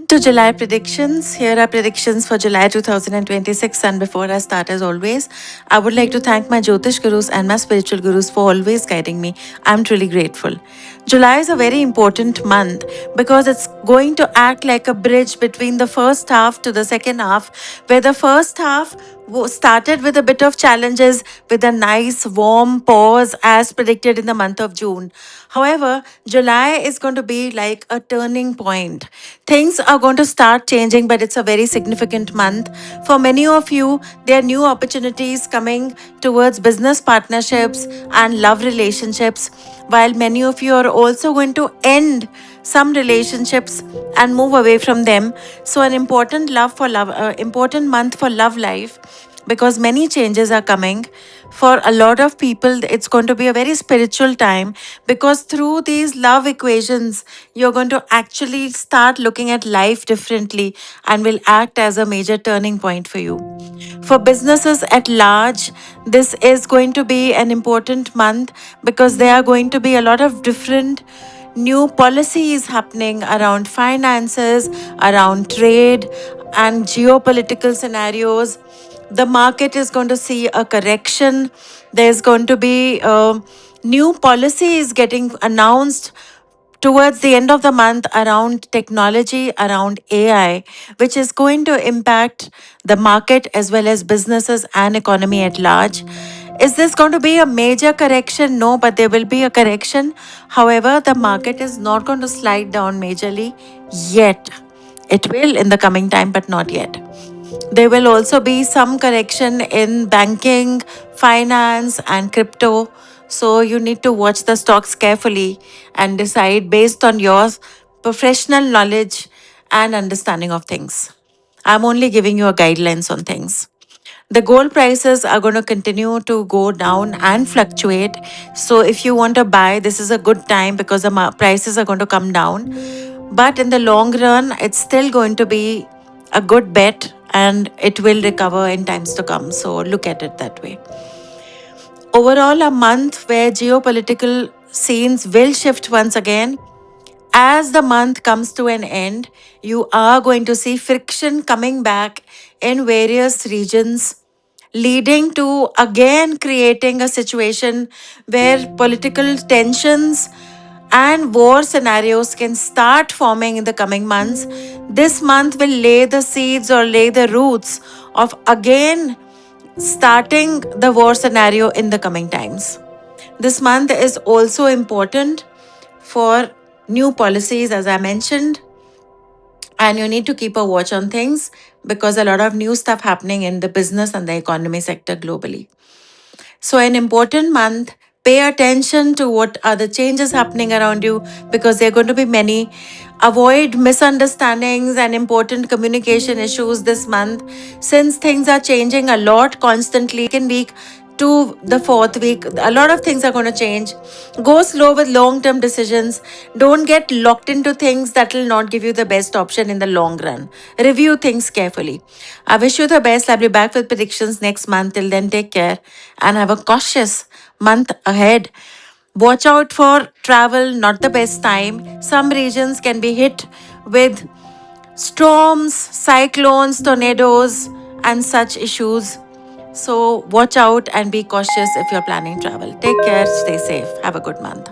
To July predictions. Here are predictions for July 2026. And before I start, as always, I would like to thank my Jyotish gurus and my spiritual gurus for always guiding me. I'm truly grateful. July is a very important month because it's going to act like a bridge between the first half to the second half, where the first half started with a bit of challenges with a nice warm pause as predicted in the month of June. However, July is going to be like a turning point. Things are going to start changing, but it's a very significant month. For many of you, there are new opportunities coming towards business partnerships and love relationships, while many of you are also going to end some relationships and move away from them. So an important month for love life, because many changes are coming. For a lot of people, it's going to be a very spiritual time, because through these love equations, you're going to actually start looking at life differently and will act as a major turning point for you. For businesses at large, this is going to be an important month because there are going to be a lot of different new policies happening around finances, around trade, and geopolitical scenarios. The market is going to see a correction. There's going to be new policies getting announced towards the end of the month around technology, around AI, which is going to impact the market as well as businesses and economy at large. Is this going to be a major correction? No, but there will be a correction. However, the market is not going to slide down majorly yet. It will in the coming time, but not yet. There will also be some correction in banking, finance, and crypto. So you need to watch the stocks carefully and decide based on your professional knowledge and understanding of things. I'm only giving you a guidelines on things. The gold prices are going to continue to go down and fluctuate. So if you want to buy, this is a good time because the prices are going to come down. But in the long run, it's still going to be a good bet and it will recover in times to come. So look at it that way. Overall, a month where geopolitical scenes will shift once again. As the month comes to an end, you are going to see friction coming back in various regions, leading to again creating a situation where political tensions and war scenarios can start forming in the coming months. This month will lay the seeds or lay the roots of again starting the war scenario in the coming times. This month is also important for new policies, as I mentioned, and you need to keep a watch on things because a lot of new stuff happening in the business and the economy sector globally. So an important month. Pay attention to what are the changes happening around you because there are going to be many. Avoid misunderstandings and important communication issues this month since things are changing a lot constantly. Second week to the fourth week, a lot of things are going to change. Go slow with long term decisions. Don't get locked into things that will not give you the best option in the long run. Review things carefully. I wish you the best. I'll be back with predictions next month. Till then, take care and have a cautious month ahead. Watch out for travel, not the best time. Some regions can be hit with storms, cyclones, tornadoes, and such issues. So watch out and be cautious if you're planning travel. Take care, stay safe. Have a good month.